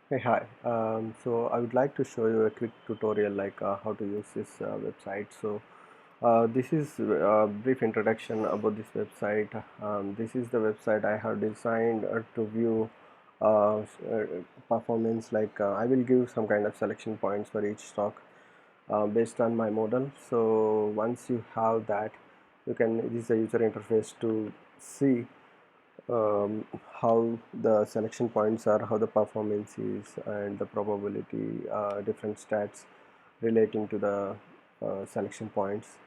Hey, hi. So I would like to show you a quick tutorial like how to use this website. This is a brief introduction about this website. This is the website I have designed to view performance. I will give some kind of selection points for each stock based on my model. So once you have that, you can. This is a user interface to see how the selection points are, how the performance is, and the probability, different stats relating to the selection points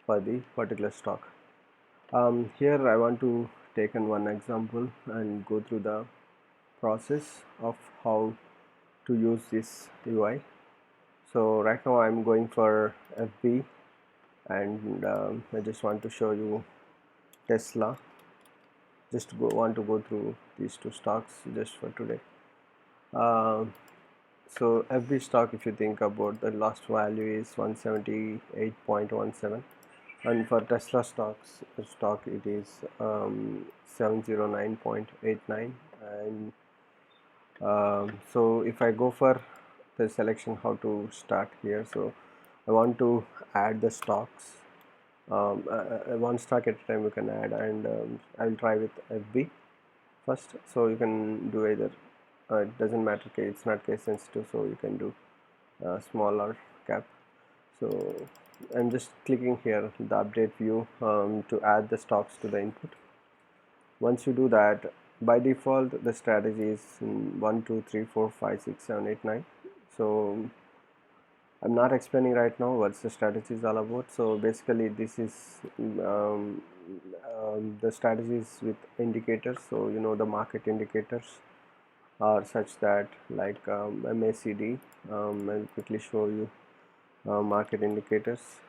for the particular stock. Here I want to take in one example and go through the process of how to use this UI. So right now I'm going for FB, and I just want to show you Tesla. Want to go through these two stocks just for today. Uh, so every stock, if you think about, the last value is 178.17, and for Tesla stock it is 709.89. And so if I go for the selection, how to start here. So I want to add the stocks, one stock at a time you can add, and I will try with FB first. So you can do either, it doesn't matter, it's not case sensitive, so you can do smaller cap. So I'm just clicking here the update view to add the stocks to the input. Once you do that, by default the strategy is 1 2 3 4 5 6 7 8 9. So I'm not explaining right now what the strategy is all about. So basically this is the strategies with indicators. So the market indicators are such that, like MACD. I'll quickly show you market indicators.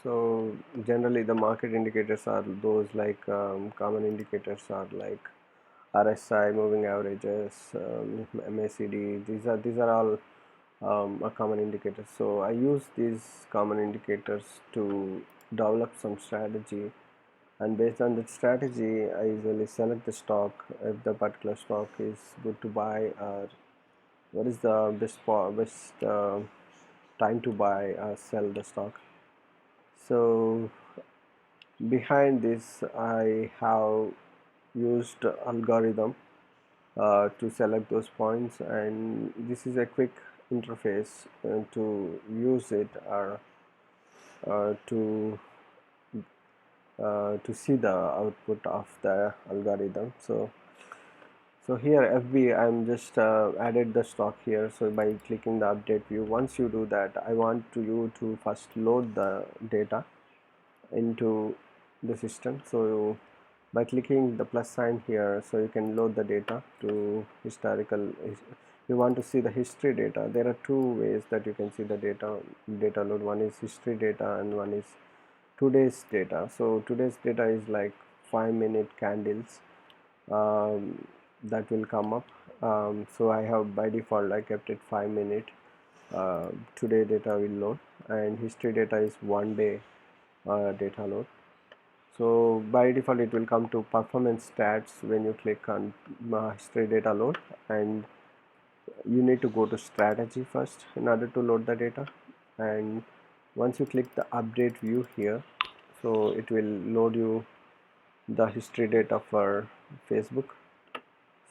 So generally the market indicators are those, like common indicators are like RSI, moving averages, MACD. These are all a common indicators. So I use these common indicators to develop some strategy, and based on that strategy I usually select the stock if the particular stock is good to buy, or what is the best time to buy or sell the stock. So behind this I have used algorithm to select those points, and this is a quick interface to use it, or to see the output of the algorithm. So here FB, I'm just added the stock here. So by clicking the update view, once you do that, I want you to first load the data into the system. So by clicking the plus sign here, so you can load the data to historical. You want to see the history data. There are two ways that you can see the data load. One is history data and one is today's data. So today's data is like 5-minute candles that will come up. So I have, by default I kept it 5-minute. Today data will load, and history data is 1 day data load. So by default it will come to performance stats when you click on history data load, and you need to go to strategy first in order to load the data. And once you click the update view here, so it will load you the history data for Facebook.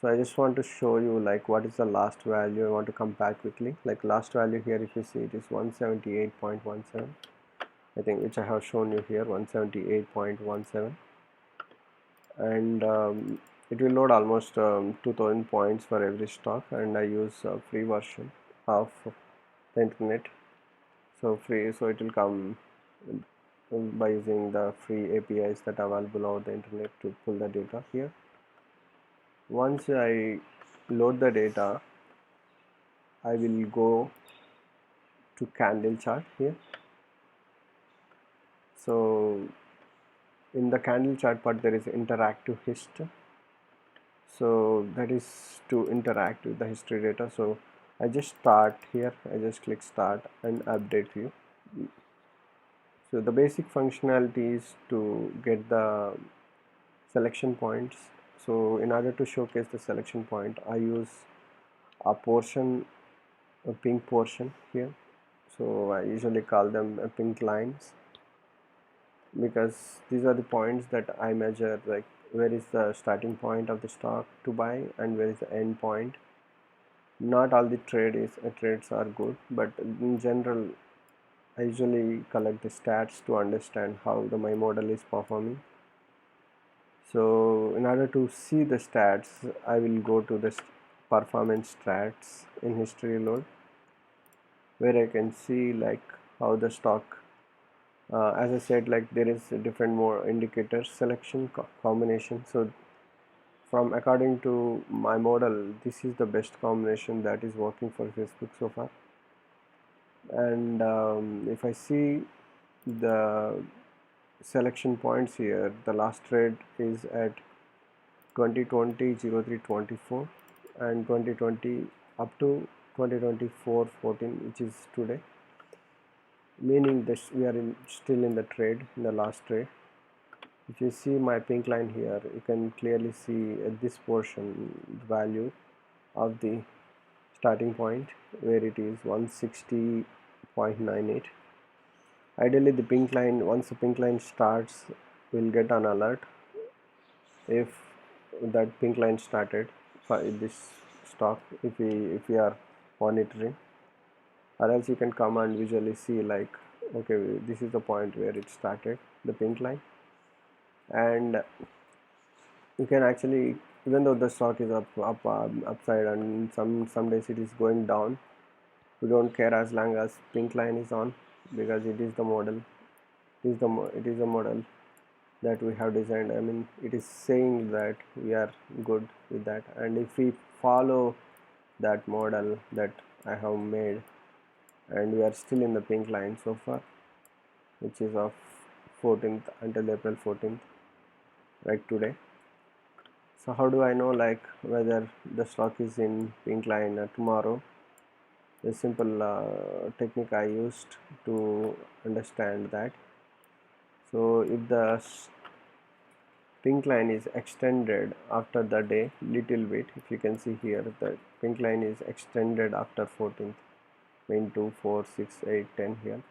So I just want to show you like what is the last value. I want to compare quickly. Like last value here, if you see, it is 178.17, I think, which I have shown you here, 178.17. And it will load almost 2000 points for every stock, and I use a free version of the internet. So free, so it will come by using the free APIs that are available over the internet to pull the data here. Once I load the data, I will go to candle chart here. So in the candle chart part there is interactive history. So that is to interact with the history data. So I just start here, I just click start and update view. So the basic functionality is to get the selection points. So in order to showcase the selection point, I use a pink portion here. So I usually call them pink lines, because these are the points that I measure, like where is the starting point of the stock to buy and where is the end point. Not all the trades are good, but in general I usually collect the stats to understand how my model is performing. So in order to see the stats, I will go to the performance stats in history load, where I can see like how the stock, as I said, like there is a different more indicators selection combination. So from according to my model, this is the best combination that is working for Facebook so far. And if I see the selection points here, the last trade is at 2020-03-24 and 2020 up to 2024-14, which is today, meaning that we are still in the trade, in the last trade. If you see my pink line here, you can clearly see this portion value of the starting point, where it is 160.98. Ideally the pink line, once the pink line starts, we'll get an alert if that pink line started for this stock, if we are monitoring, or else you can come and visually see like, okay, this is the point where it started, the pink line. And you can actually, even though the stock is upside, and some days it is going down, we don't care as long as pink line is on, because it is the model, it is the model that we have designed. I mean, it is saying that we are good with that, and if we follow that model that I have made, and we are still in the pink line so far, which is of 14th until April 14th, like today. So how do I know like whether the stock is in pink line tomorrow? A simple technique I used to understand that. So if the pink line is extended after the day little bit, if you can see here, the pink line is extended after 14th, mean 2 4 6 8 10 here,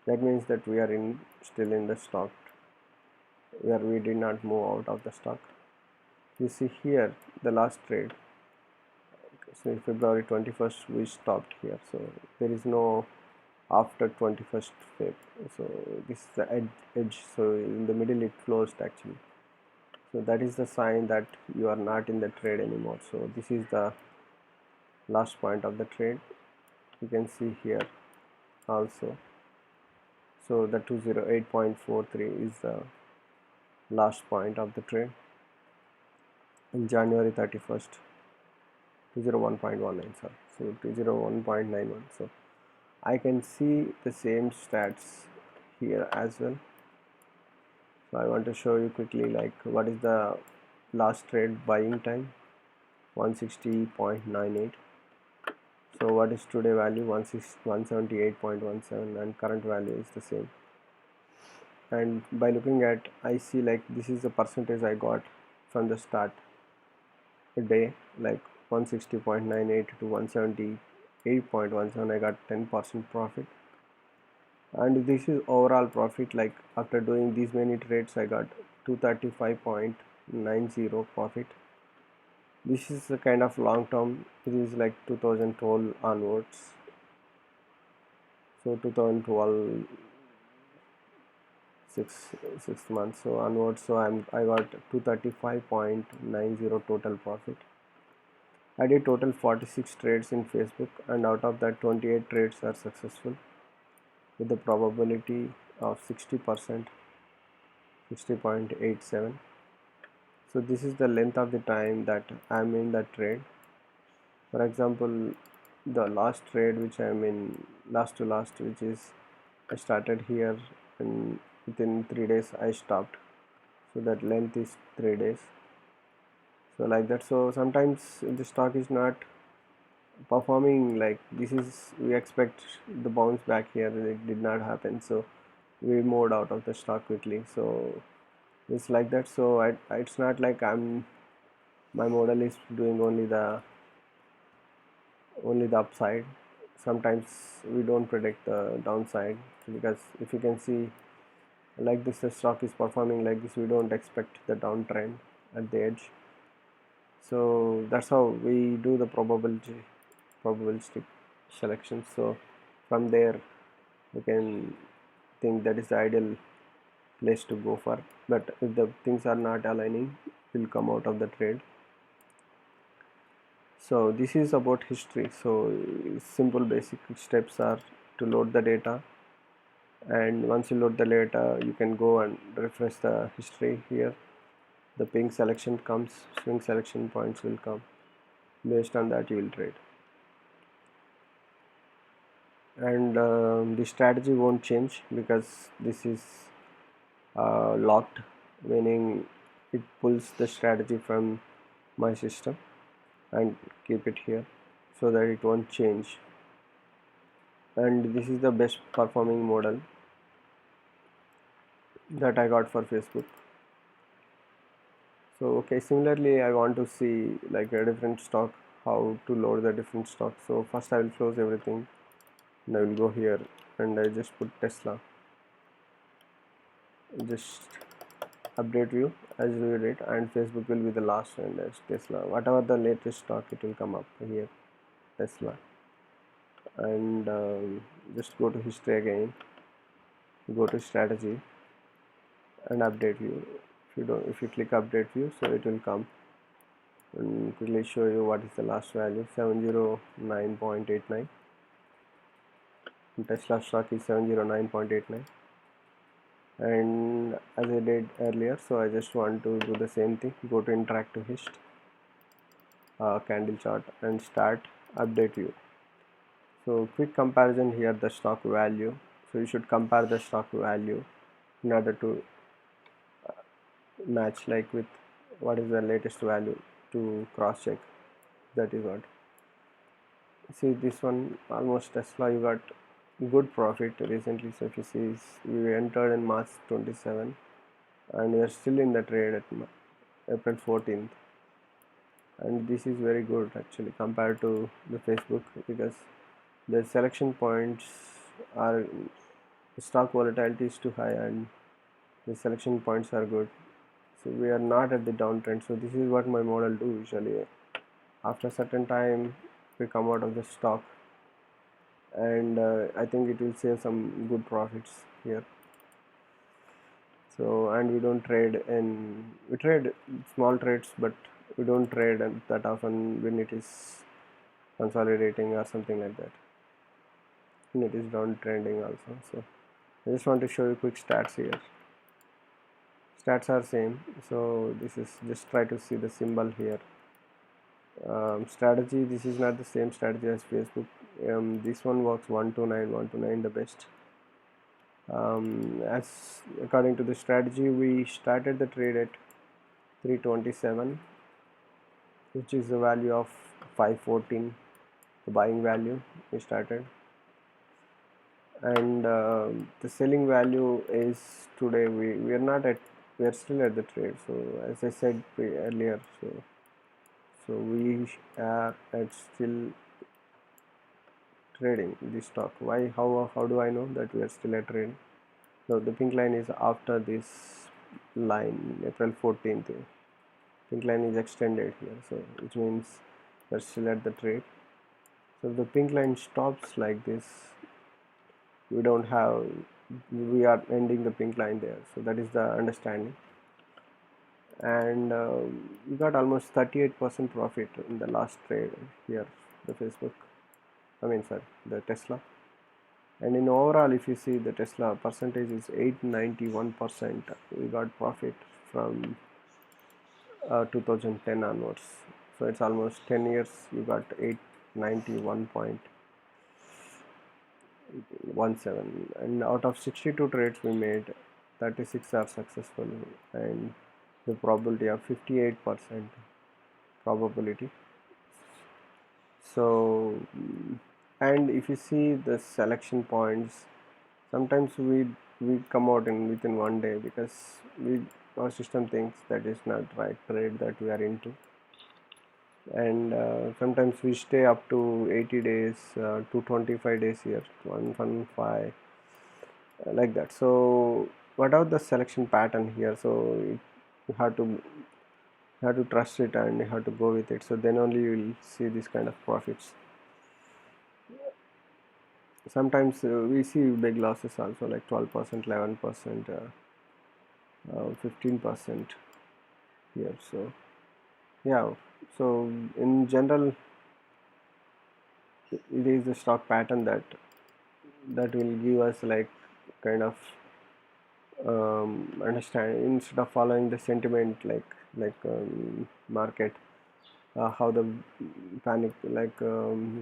that means that we are in still in the stock, where we did not move out of the stock. You see here the last trade, so February 21st we stopped here, so there is no after 21st Feb, so this is the edge, so in the middle it closed actually. So that is the sign that you are not in the trade anymore. So this is the last point of the trade, you can see here also. So the 208.43 is the last point of the trade in January 31st, 201.19, sorry, so 201.91. So I can see the same stats here as well. So I want to show you quickly like what is the last trade buying time, 160.98. so what is today value, 178.17, and current value is the same. And by looking at, I see like this is the percentage I got from the start day, like 160.98 to 178.17, I got 10% profit. And this is overall profit, like after doing these many trades I got 235.90 profit. This is a kind of long term, it is like 2012 onwards, so 2012 six months so onwards, so I got 235.90 total profit. I did total 46 trades in Facebook, and out of that 28 trades are successful with the probability of 60%, 60.87. so this is the length of the time that I'm in that trade. For example, the last trade which I'm in, last to last, which is I started here and within 3 days I stopped, so that length is 3 days, so like that. So sometimes the stock is not performing like this, is we expect the bounce back here, it did not happen, so we moved out of the stock quickly. So it's like that. So it's not like my model is doing only the upside. Sometimes we don't predict the downside, because if you can see, like this, the stock is performing like this, we don't expect the downtrend at the edge. So that's how we do the probabilistic selection. So from there we can think that is the ideal place to go for. But if the things are not aligning, we'll come out of the trade. So this is about history. So simple basic steps are to load the data, and once you load the data, you can go and refresh the history here. The pink selection comes, swing selection points will come. Based on that, you will trade, and the strategy won't change because this is locked, meaning it pulls the strategy from my system and keep it here so that it won't change. And this is the best performing model that I got for Facebook. So okay, similarly I want to see like a different stock, how to load the different stock. So first I will close everything and I will go here and I just put Tesla, just update view as we did, and Facebook will be the last, and as Tesla, whatever the latest stock, it will come up here, Tesla. And just go to history again, go to strategy and update view. If you click update view, so it will come and quickly show you what is the last value, 709.89. Tesla stock is 709.89. And as I did earlier, so I just want to do the same thing, go to interactive hist, candle chart, and start update view. So quick comparison here, the stock value. So you should compare the stock value in order to match like with what is the latest value, to cross check. That is what. See this one, almost Tesla, you got good profit recently. So if you see, we entered in March 27 and we are still in the trade at April 14th, and this is very good actually compared to the Facebook, because the selection points are, the stock volatility is too high and the selection points are good. So we are not at the downtrend. So this is what my model do usually. After a certain time we come out of the stock, and I think it will save some good profits here. So, and we don't trade in, we trade small trades, but we don't trade that often when it is consolidating or something like that, and it is downtrending also. So I just want to show you quick stats here. Stats are same, so this is just try to see the symbol here. Strategy, this is not the same strategy as Facebook. This one works 129 the best. As according to the strategy, we started the trade at 327, which is the value of 514, the buying value we started, and the selling value is today, we are not at, we are still at the trade. So as I said earlier, so we are at still trading this stock. Why, how do I know that we are still at trading? So the pink line is after this line, April 14th. Pink line is extended here, so which means we're still at the trade. So if the pink line stops like this, we don't have, we are ending the pink line there. So that is the understanding. And we got almost 38% profit in the last trade here, the Facebook, I mean sorry, the Tesla. And in overall, if you see, the Tesla percentage is 891%. We got profit from 2010 onwards. So it's almost 10 years. You got 891.17, and out of 62 trades we made, 36 are successful, and the probability of 58% probability. So and if you see the selection points, sometimes we we come out in within one day, because our system thinks that is not right trade that we are into. And sometimes we stay up to 80 days, 225 days here, 115, like that. So what are the selection pattern here? So you have to trust it, and you have to go with it, so then only you will see this kind of profits. Sometimes we see big losses also, like 12%, 11%, 15% here. So yeah, so in general it is the stock pattern that will give us like kind of understand, instead of following the sentiment, like market, how the panic,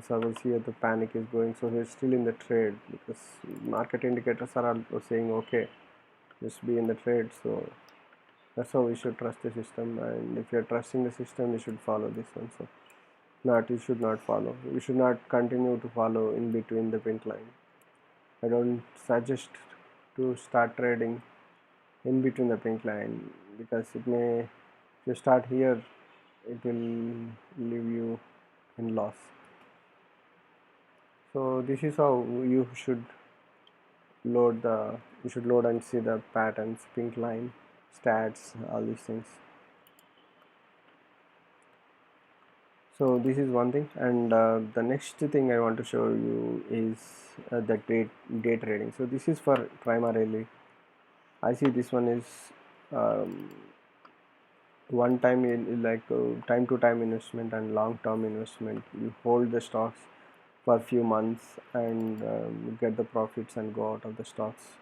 suppose here the panic is going, so he's still in the trade, because market indicators are also saying okay, just be in the trade. So that's how we should trust the system, and if you're trusting the system, you should follow this one. So not, you should not follow, you should not continue to follow in between the pink line. I don't suggest to start trading in between the pink line, because it may, if you start here, it will leave you in loss. So this is how you should load the, you should load and see the patterns, pink line, stats, all these things. So this is one thing, and the next thing I want to show you is the day trading. So this is for primarily, I see this one is um, one time in, like time to time investment and long term investment. You hold the stocks for a few months, and get the profits and go out of the stocks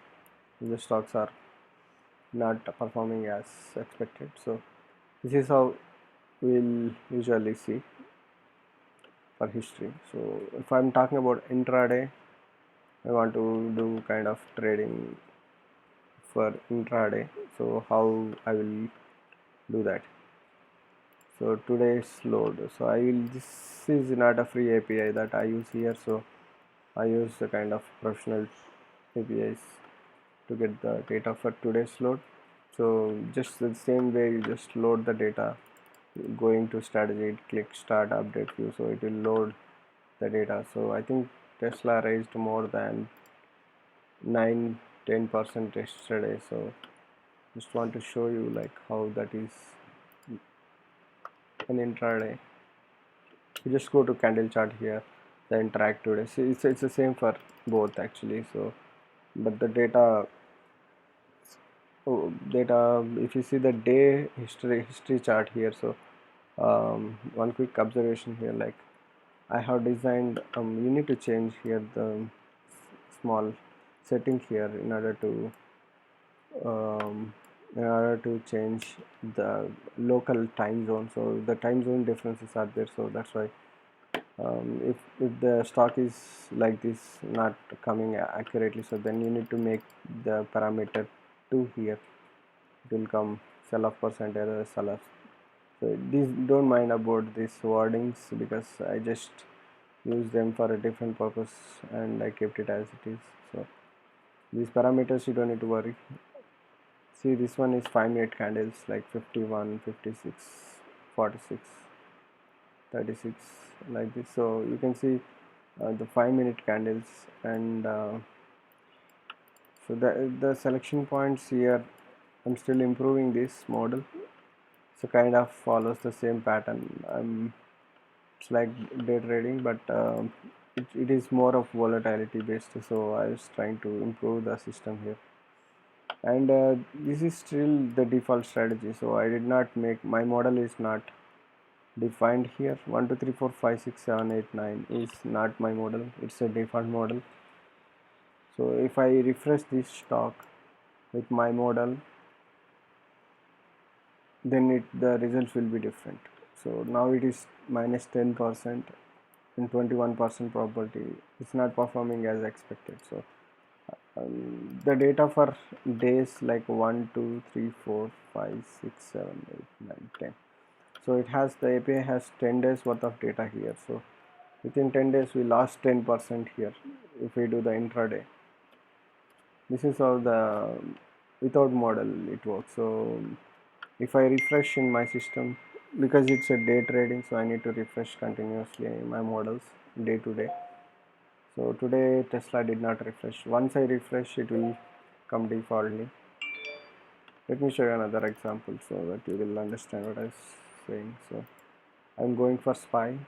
if the stocks are not performing as expected. So this is how we'll usually see for history. So if I'm talking about intraday, I want to do kind of trading for intraday. So how I will do that? So today's load, so I will, this is not a free API that I use here, so I use the kind of professional APIs to get the data for today's load. So just the same way, you just load the data, going to strategy, click start update view, so it will load the data. So I think Tesla raised more than 9-10% yesterday. So just want to show you like how that is an intraday. You just go to candle chart here, the interact today. So it's the same for both actually. So but the data, if you see the day history chart here, so one quick observation here, like I have designed, you need to change here the small setting here in order to change the local time zone. So the time zone differences are there, so that's why if the stock is like this, not coming accurately, so then you need to make the parameter 2 here. It will come sell off percent error, sell off. So these, don't mind about these wordings, because I just use them for a different purpose and I kept it as it is. So these parameters you don't need to worry. See, this one is 5-minute candles, like 51, 56, 46, 36, like this. So you can see the 5-minute candles, and so the selection points here, I'm still improving this model, so kind of follows the same pattern. It's like day trading, but it is more of volatility based, so I was trying to improve the system here. And this is still the default strategy, so I did not make, my model is not defined here. 1 2 3 4 5 6 7 8 9 is not my model, it's a default model. So if I refresh this stock with my model, then the results will be different. So now it is minus 10% and 21% probability, it's not performing as expected. So the data for days like 1 2 3 4 5 6 7 8 9 10, so it has, the API has 10 days worth of data here. So within 10 days we lost 10% here if we do the intraday. This is how the without model it works. So if I refresh in my system, because it's a day trading, so I need to refresh continuously my models day to day. So today Tesla did not refresh. Once I refresh, it will come defaultly. Let me show you another example so that you will understand what I was saying. So I'm going for SPY.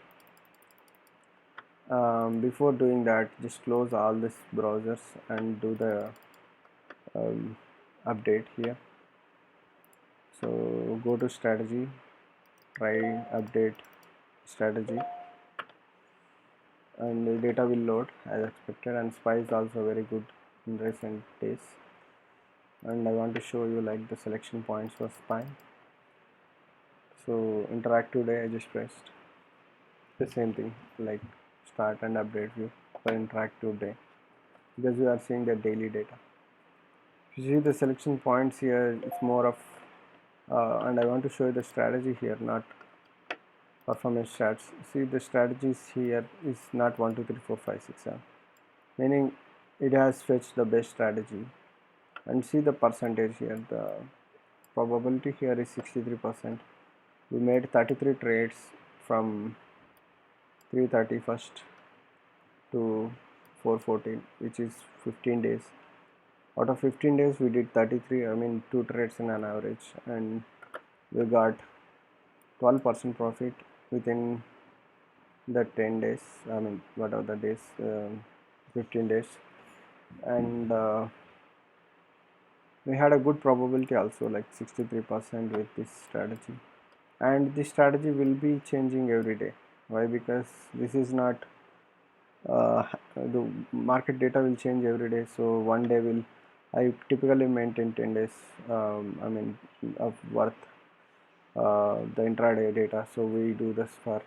Before doing that, just close all these browsers and do the um, update here. So go to strategy, try update strategy, and the data will load as expected. And SPY is also very good in recent days. And I want to show you like the selection points for SPY. So interactive day, I just pressed the same thing like start and update view for interactive day, because we are seeing the daily data. If you see the selection points here, it's more of and I want to show you the strategy here, not performance charts. See the strategies here is not 1 2 3 4 5 6 7, meaning it has fetched the best strategy. And see the percentage here, the probability here is 63%. We made 33 trades from 331st to 414, which is 15 days. Out of 15 days we did 33, I mean 2 trades in an average, and we got 12% profit within the 10 days, I mean what are the days, 15 days. And we had a good probability also, like 63% with this strategy. And this strategy will be changing every day. Why? Because this is not the market data will change every day. So one day will, I typically maintain 10 days, I mean of worth the intraday data. So we do this for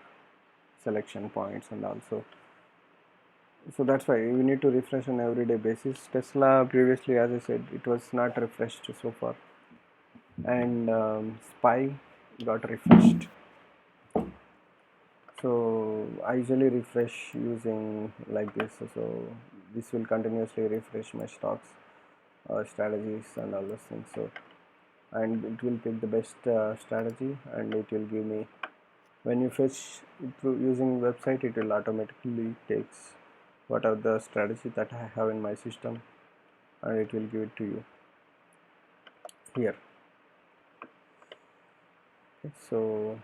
selection points and also, so that's why we need to refresh on everyday basis. Tesla previously, as I said, it was not refreshed so far, and SPY got refreshed. So I usually refresh using like this. So this will continuously refresh my stocks, strategies and all those things. So, and it will pick the best strategy, and it will give me, when you fetch through using website, it will automatically takes what are the strategy that I have in my system, and it will give it to you here. Okay, so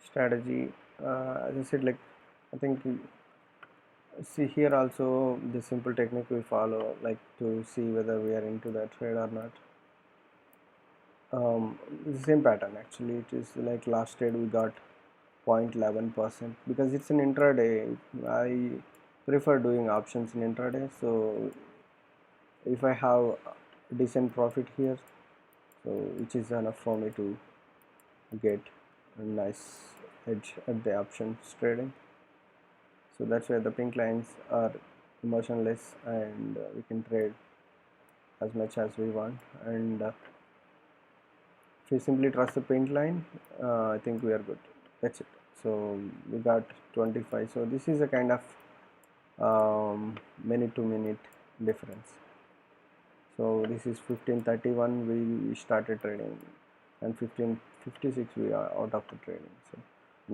strategy, as I said, like I think see here also the simple technique we follow, like to see whether we are into that trade or not. It's the same pattern actually. It is like last trade we got 0.11%, because it's an intraday. I prefer doing options in intraday. So if I have decent profit here, so which is enough for me to get a nice edge at the options trading. So that's why the pink lines are emotionless, and we can trade as much as we want. And if we simply trust the pink line, I think we are good. That's it. So we got 25. So this is a kind of minute to minute difference. So this is 1531 we started trading, and 1556 we are out of the trading. So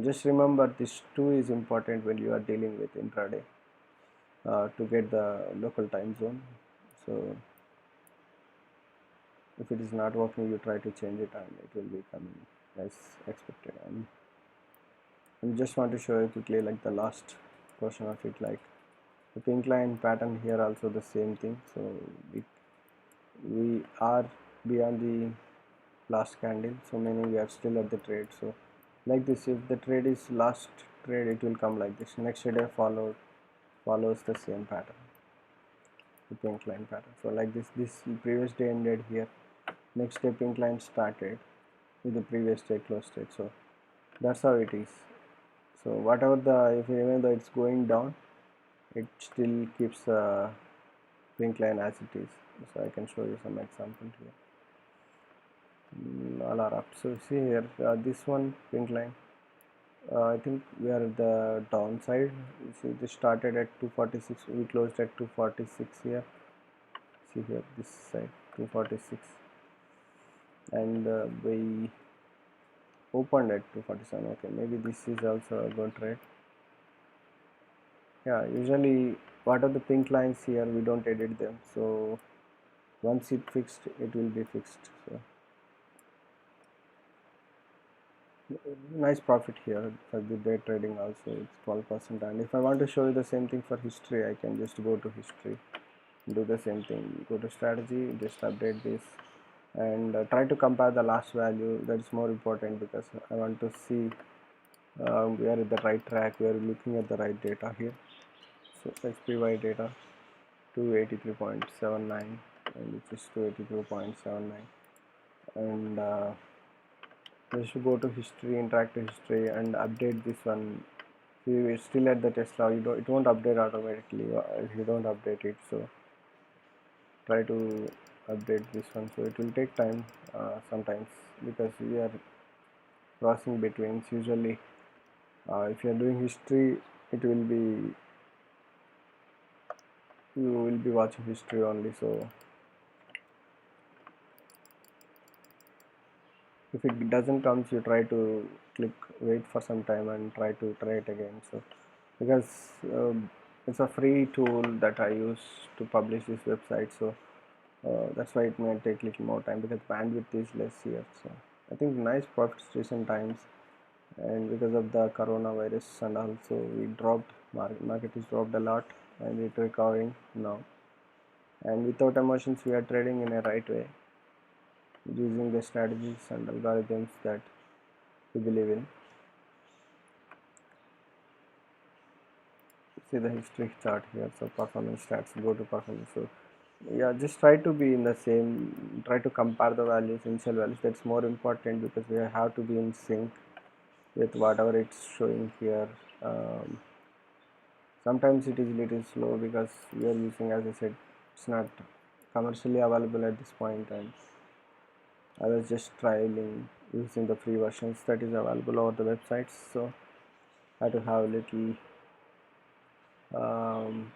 just remember this 2 is important when you are dealing with intraday, to get the local time zone. So if it is not working, you try to change it and it will be coming as expected. And I just want to show you quickly like the last portion of it, like the pink line pattern here also the same thing. So we are beyond the last candle, so meaning we are still at the trade. So like this, if the trade is last trade, it will come like this. Next day follows the same pattern, the pink line pattern. So like this previous day ended here, next day pink line started with the previous day close trade. So that's how it is. So whatever the, if even though it's going down, it still keeps pink line as it is. So I can show you some example here. All are up. So see here, this one pink line, I think we are at the downside. You see, this started at 246. We closed at 246 here. See here, this side 246, and we opened at 247. Okay, maybe this is also a good trade. Yeah, usually what are the pink lines here? We don't edit them. So once it fixed, it will be fixed. So nice profit here for the day trading also. It's 12%. And if I want to show you the same thing for history, I can just go to history, do the same thing, go to strategy, just update this, and try to compare the last value. That's more important because I want to see we are at the right track, we are looking at the right data here. So SPY data 283.79, and which is 283.79, and just go to history, interactive history, and update this one. If you are still at the Tesla, it won't update automatically if you don't update it. So try to update this one. So it will take time sometimes because we are crossing betweens. Usually if you are doing history, it will be you will be watching history only. So if it doesn't come, you try to wait for some time and try to try it again. So because it's a free tool that I use to publish this website, so that's why it may take little more time because bandwidth is less here. So I think nice profits recent times, and because of the coronavirus and also we dropped, market is dropped a lot, and it recovering now. And without emotions, we are trading in a right way using the strategies and algorithms that we believe in. See the history chart here. So performance stats, go to performance. So yeah, just try to be in the same, try to compare the values, initial values. That's more important because we have to be in sync with whatever it's showing here. Sometimes it is little slow because we are using, as I said, it's not commercially available at this point, and I was just trialing using the free versions that is available over the websites. So I had to have um,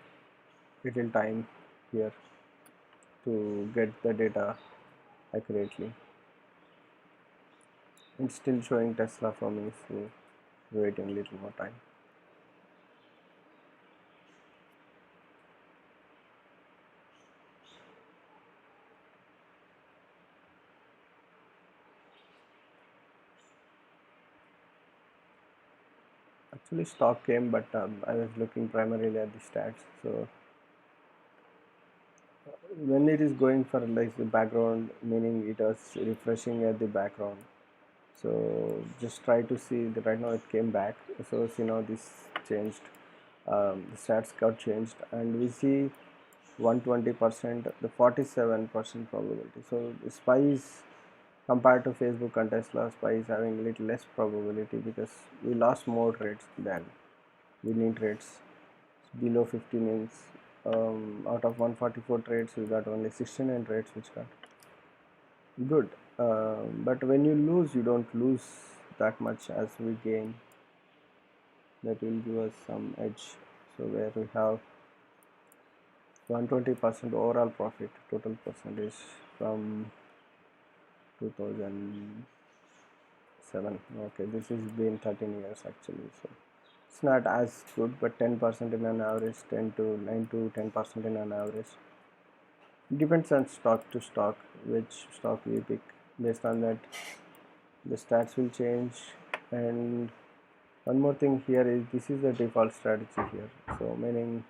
little time here to get the data accurately. It's still showing Tesla for me, so waiting a little more time. Actually stock came, but I was looking primarily at the stats. So when it is going for like the background, meaning it was refreshing at the background. So just try to see that right now it came back. So see now this changed, the stats got changed, and we see 120%, the 47% probability. So the SPY is, compared to Facebook and Tesla, SPY is having a little less probability because we lost more trades than winning trades. Below 50 means out of 144 trades, we got only 69 trades which got good. But when you lose, you don't lose that much as we gain. That will give us some edge. So where we have 120% overall profit, total percentage from 2007. Okay, this has been 13 years actually. So it's not as good, but 10% in an average, 10 to 9 to 10% in an average. It depends on stock to stock, which stock we pick. Based on that, the stats will change. And one more thing here is this is the default strategy here. So meaning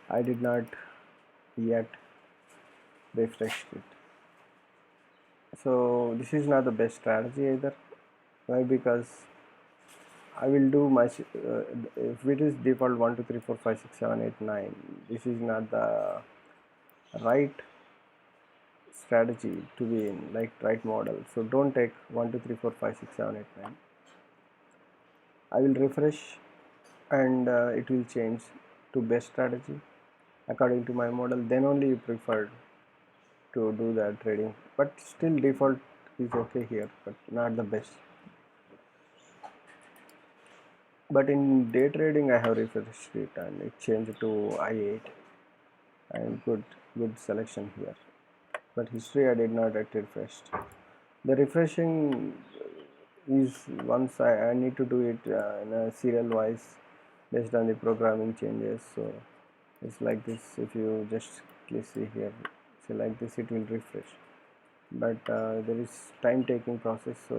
I did not yet refresh it. So this is not the best strategy either. Why? Because I will do my if it is default 1 2 3 4 5 6 7 8 9, this is not the right strategy to be in, like right model. So don't take 1 2 3 4 5 6 7 8 9. I will refresh, and it will change to best strategy according to my model. Then only you prefer to do that trading, but still default is okay here, but not the best. but in day trading I have refreshed it and it changed to I8, and good selection here. But history I did not get refreshed. The refreshing is once I need to do it in a serial wise based on the programming changes. So it's like this. If you just click see here, so like this it will refresh, but there is time taking process. So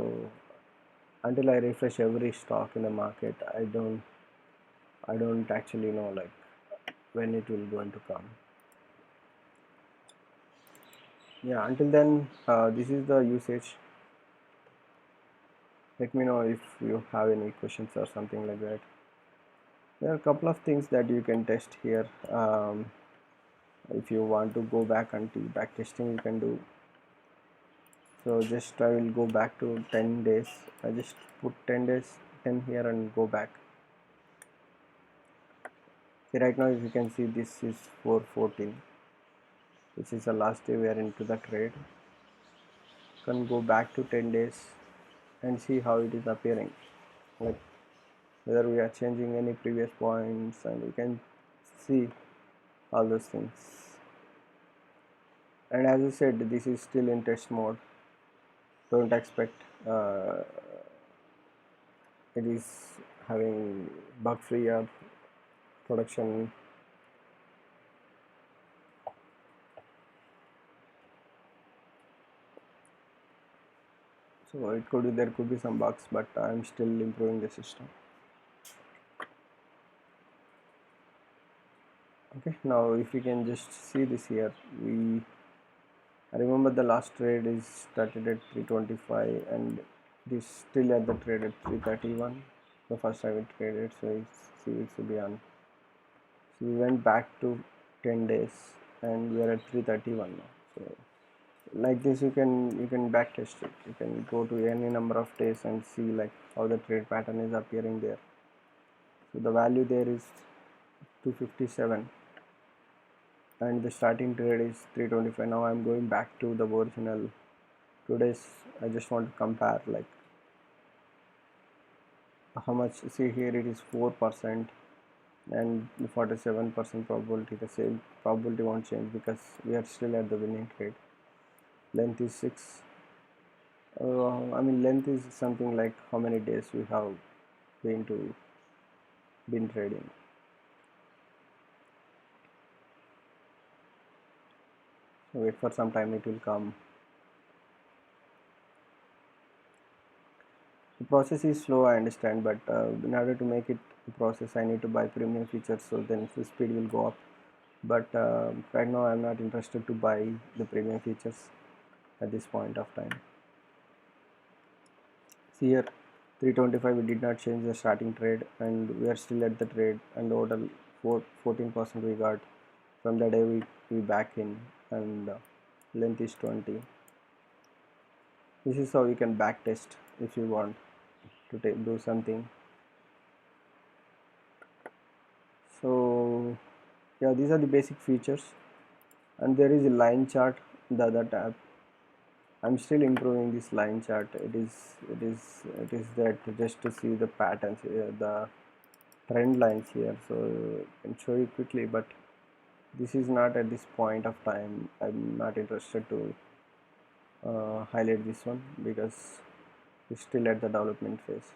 until I refresh every stock in the market, I don't actually know like when it will going to come. Yeah, until then this is the usage. Let me know if you have any questions or something like that. There are a couple of things that you can test here. If you want to go back and do back testing, you can do. So just I will go back to 10 days. I just put 10 days 10 here and go back. See, right now if you can see, this is 414, which is the last day we are into the trade. You can go back to 10 days and see how it is appearing, like whether we are changing any previous points, and you can see all those things. And as I said, this is still in test mode. Don't expect it is having bug free production. So it could be, there could be some bugs, but I'm still improving the system. Okay, now if you can just see this here, I remember the last trade is started at 325 and it is still at the trade at 331. The first time it traded, so see it should be on. So we went back to 10 days and we are at 331 now. So like this you can back test it. You can go to any number of days and see like how the trade pattern is appearing there. So the value there is 257 and the starting trade is 325. Now I'm going back to the original 2 days. I just want to compare like how much. See here it is 4% and 47% probability. The same probability won't change because we are still at the winning trade. Length is 6. I mean length is something like how many days we have been trading. So wait for some time, it will come. The process is slow, I understand, but in order to make it a process I need to buy premium features, so then the speed will go up. But right now I'm not interested to buy the premium features at this point of time. See here 325 we did not change the starting trade and we are still at the trade, and total 14% we got from the day we back in, and length is 20. This is how you can back test if you want to do something. So yeah, these are the basic features, and there is a line chart, the other tab. I'm still improving this line chart. It is that just to see the patterns here, the trend lines here, so I can show you quickly, but this is not at this point of time. I'm not interested to highlight this one because it's still at the development phase.